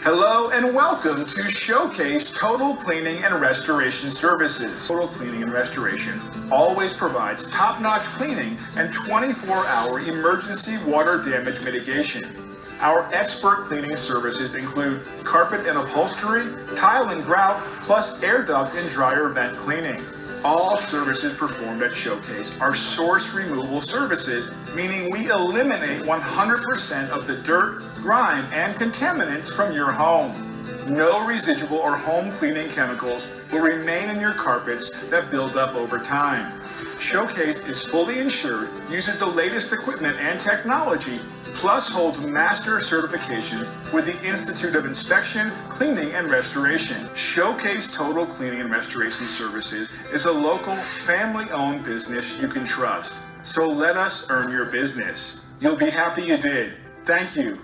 Hello and welcome to Showcase Total Cleaning and Restoration Services. Total Cleaning and Restoration always provides top-notch cleaning and 24-hour emergency water damage mitigation. Our expert cleaning services include carpet and upholstery, tile and grout, plus air duct and dryer vent cleaning. All services performed at Showcase are source removal services, meaning we eliminate 100% of the dirt, grime, and contaminants from your home. No residual or home cleaning chemicals will remain in your carpets that build up over time. Showcase is fully insured, uses the latest equipment and technology, plus holds master certifications with the Institute of Inspection, Cleaning, and Restoration. Showcase Total Cleaning and Restoration Services is a local, family-owned business you can trust. So let us earn your business. You'll be happy you did. Thank you.